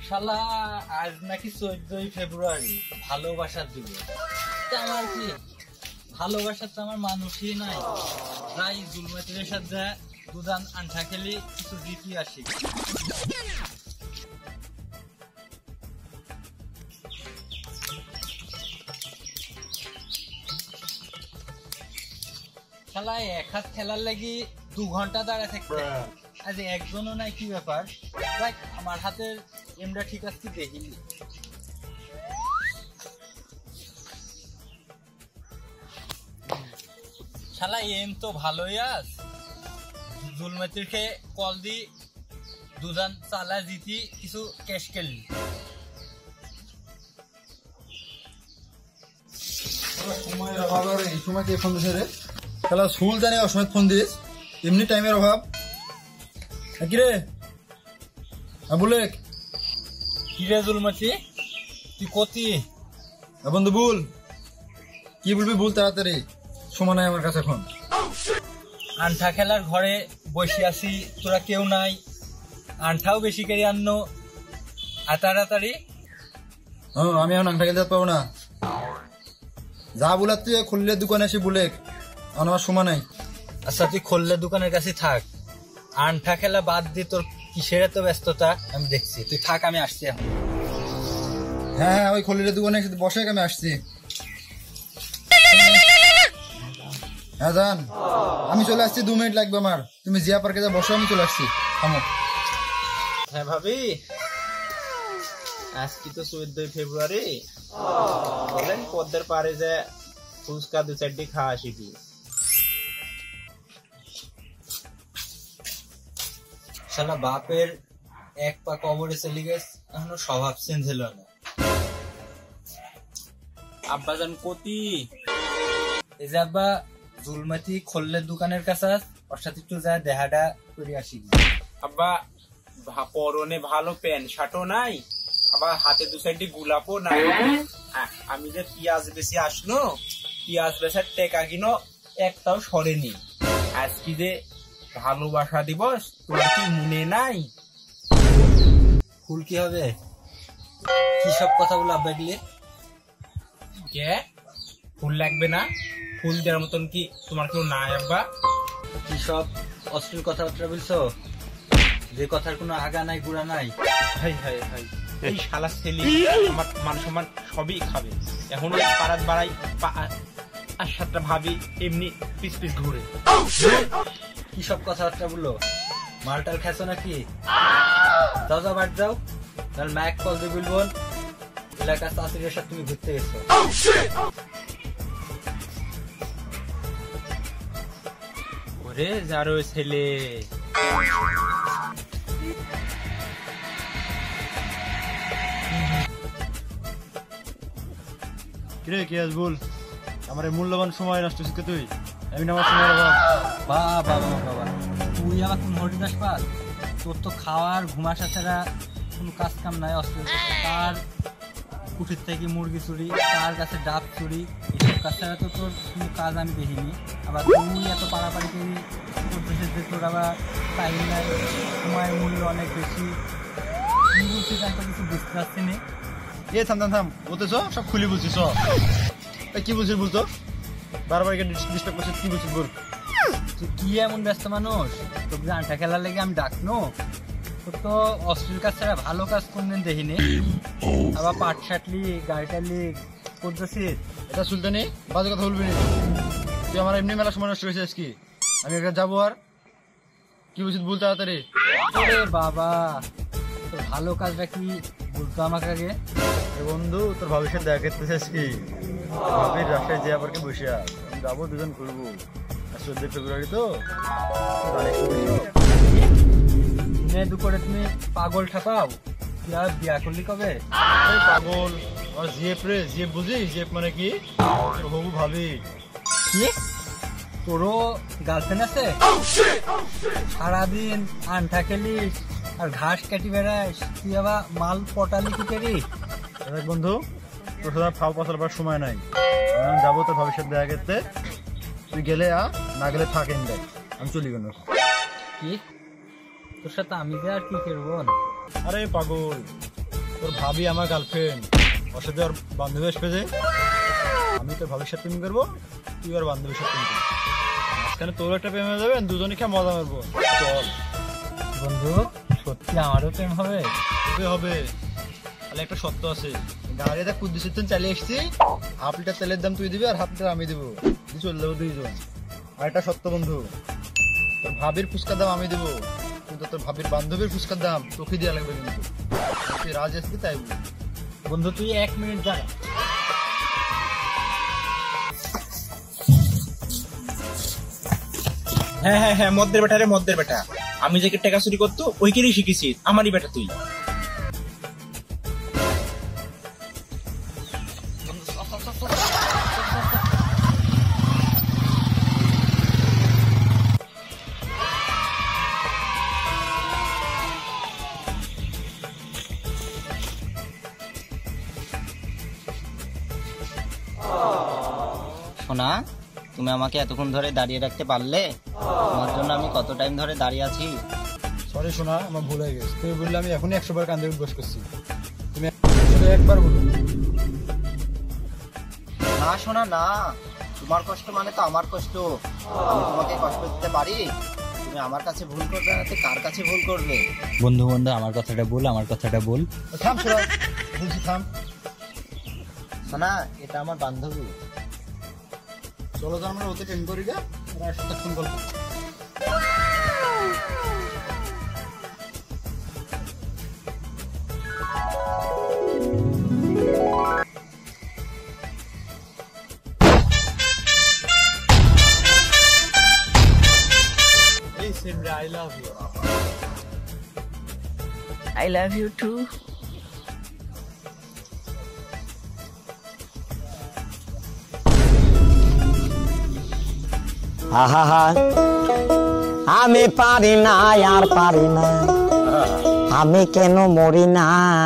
শালা আজ নাকি 14ই ফেব্রুয়ারি, ভালোবাসার দিবস। আমার কি ভালোবাসার তো আমার মানুষই নাই। যাই জুলমাতির সাথে দুদান আন্ঠা খেলি, কিছু জিতি আসি। শালা এক হাত খেলার লাগি 2 ঘন্টা দাঁড়ায় থাকতে আজ একজনও নাই, কি ব্যাপার? আমার হাতের এমটা ঠিক আছে দেখিনি। শালা এম তো ভালোই আস, জুলমাতির খেয়ে কল দি দুজন চালা জিতি কিছু ক্যাশ খেললি। সময়ের অভাব আর এই সময় কে ফোন দিছে রে? শালা স্কুল জানি অসময় ফোন দিস, এমনি টাইমের অভাব। কি রে বলে কি রে জুলমাতি, তুই কতি? বন্ধু বল, কি বলবি বল তাড়াতাড়ি, সময় নাই আমার কাছে এখন। আন্ঠা খেলার ঘরে বসে আছি, তোরা কেউ নাই, আন্ঠাও বেশি করে আনো তাড়াতাড়ি। আমি এখন আন্ঠা খেলতে পারবো না, যা বলার তুই খুললে দোকানে এসে বলে, আমার সময় নাই। আচ্ছা তুই খুললে দোকানের কাছে থাক, আন্ঠা খেলা বাদ দিয়ে তোর কিসের এত ব্যস্ততা আমি দেখছি। তুই থাক, আমি আসছি এখন। হ্যাঁ ওই খুললে দোকানে এসে বসে আমি আসছি। হ্যাঁ জান, আমি চলে আসছি, 2 মিনিট লাগবে আমার। তুমি জিয়া পার্কে যা বসো, আমি চলে আসছি। থামো। হ্যাঁ ভাবি, আজকে তো 14ই ফেব্রুয়ারি, বলেন পদ্মার পারে যে ফুচকা 2-4টি খাওয়া শিখি। শালা বাপের এক পা কবরে চলে গেছে, এখনো স্বভাব চেঞ্জ হলো না। আব্বাজান কতি? এই যে আব্বা জুলমাতি খোল্লের দোকানের কাছে, ওর সাথে একটু যা দেহাটা করে আসি। আব্বা পরনে ভালো প্যান্ট শার্টও নাই, আবার হাতে 2 সাইডে গোলাপও নাই। আমি যে পেঁয়াজ বেশি আসলো, পেঁয়াজ বেচার টেকা কিনো একটাও সরেনি। আজকে যে ভালোবাসা দিবস, তোমার কি মনে নাই? ফুল কি হবে? কি সব কথা বলে আব্বা গেলে? কে ফুল লাগবে না? ফুল দেওয়ার মতন কি তোমার কেউ নাই আব্বা? কি সব অশ্লীল কথাবার্তা বলছো, যে কথার কোনো আগা নাই গুড়া নাই? হাই হাই হাই, এই শালা ছেলে আমার মান সম্মান সবই খাবে। এখন ওই পাড়াত বাড়াই আর 7টা ভাবি এমনি পিস পিস ঘুরে। কি সব কথাবার্তা বললো? মালটাল খেছো নাকি? যাও যাও বাড়ি যাও, তাহলে ম্যাক কল দিয়ে বলবো এলাকার চাষিদের সাথে তুমি ঘুরতে গেছো। ওরে যারো ছেলে, কিরে কি আজ বল, আমার এই মূল্যবান সময় নষ্ট হচ্ছে তুই। আমি আমার সময়ের অভাব। বাবা বাবা, তুই আমার কোন হরিদাস পাল? তোর তো খাওয়ার ঘুমাসা ছাড়া কোনো কাজ কাম নাই। অস্ট্রেল তার কুটির থেকে মুরগি চুরি, তার কাছে ডাব চুরি, এসব কাজ ছাড়া তো তোর কোনো কাজ আমি দেখিনি। আবার তুই এত পাড়াপাড়ি করি করতেছিস যে তোর আবার টাইম নাই, সময়ের মূল্য অনেক বেশি। কি বলছিস আমি তো কিছু বুঝতে পারছি না। থাম থাম থাম, বলতেছ সব খুলি বলছিস। কি বলছিস বলতো, বারবার ডিস্টার্ব করছিস, কি বলছিস বল। তুই কি এমন ব্যস্ত মানুষ, তোর যে আন্টা খেলার লেগে আমি ডাকনো? তোর তো অশ্লীল কাজ ছাড়া ভালো কাজ কোনদিন দেখিনি। আবার পাট শাটলি গাড়ি টালি করতেছিস, এটা সুলতানি বাজে কথা বলবি না। তুই আমার এমনি মেলা সময় নষ্ট হয়েছিস কি? আমি এখানে যাবো আর কি বলছিস বল তাড়াতাড়ি। আরে বাবা, তোর ভালো কাজটা কি বলতো আমাকে আগে? বন্ধু তোর ভবিষ্যৎ দেখা করতেছিস কি? ভাবির রাস্তায় যে আবার বসে যাবো, 2জন ঘুরবো। 14 ফেব্রুয়ারি তো দিনে দুপুরে তুমি পাগল ঠাপাও, তুই আর বিয়া করলি কবে? পাগল আর জিএফ রে, জিএফ বুঝিস? জিএফ মানে কি? হবু ভাবি। কি তোরও গার্লফ্রেন্ড আছে? সারাদিন আন্ঠা খেলিস আর ঘাস কাটি বেড়াস, তুই আবার মাল পটালি কি করি? বন্ধু তোর সাথে ফাও পাশার সময় নাই, আমি যাবো তোর ভবিষ্যৎ দেখা করতে। তুই গেলে না গেলে থাকেন দেখ, আমি চলি গেল। কি তোর সাথে আমি যে আর কি করবো? আরে পাগল, তোর ভাবি আমার গার্লফ্রেন্ড, ওর সাথে ওর বান্ধবী আসবে যে, আমি তোর ভাবির সাথে প্রেম করবো, তুই ওর বান্ধবীর সাথে প্রেম করবি, মাঝখানে তোর একটা প্রেম হয়ে যাবে, দুজনে খেয়ে মজা মারবো। চল বন্ধু, সত্যি আমারও প্রেম হবে? হবে হবে। তাহলে একটা সত্য আছে, গাড়িতে কুদ্দুসের জন্য চালিয়ে এসছি, হাফ লিটার তেলের দাম তুই দিবি আর হাফ লিটার আমি দেবো, চলে যাবো দুইজন। আর একটা সত্য বন্ধু, তোর ভাবির ফুচকার দাম আমি দেবো, কিন্তু তোর ভাবির বান্ধবীর ফুচকার দাম তোকে দেওয়া লাগবে, কিন্তু তুই রাজ আসবি তাই বল। বন্ধু তুই 1 মিনিট দাঁড়া। হ্যাঁ হ্যাঁ হ্যাঁ, মদ্দের বেটা রে, মদ্দের বেটা। আমি যে টাকা চুরি করতো ওইকেরই শিখেছি, আমারই বেটা তুই। সোনা, তুমি আমাকে এতক্ষণ ধরে দাঁড়িয়ে রাখতে পারলে? তোমার জন্য আমি কত টাইম ধরে দাঁড়িয়ে আছি। সরি শোনা, আমার ভুল হয়ে গেছে, তুমি বললে আমি এখনই 100 বার কান্দে উদ্বাস করছি, তুমি শুধু একবার বলো। না সোনা না, তোমার কষ্ট মানে তো আমার কষ্ট, আমি তোমাকে কষ্ট দিতে পারি? তুমি আমার কাছে ভুল করবে না তো কার কাছে ভুল করবে? বন্ধু বন্ধু, আমার কথাটা বল, আমার কথাটা বল। থাম শোনা, বলছি থাম। সোনা, এটা আমার বান্ধবী। চলো তো আমরা ওতে ট্রেন করি, ওরা একসাথে ফোন করবো। I love you. I love you too. আহা, আমি পারি না আর পারি না, আমি কেন মরি না।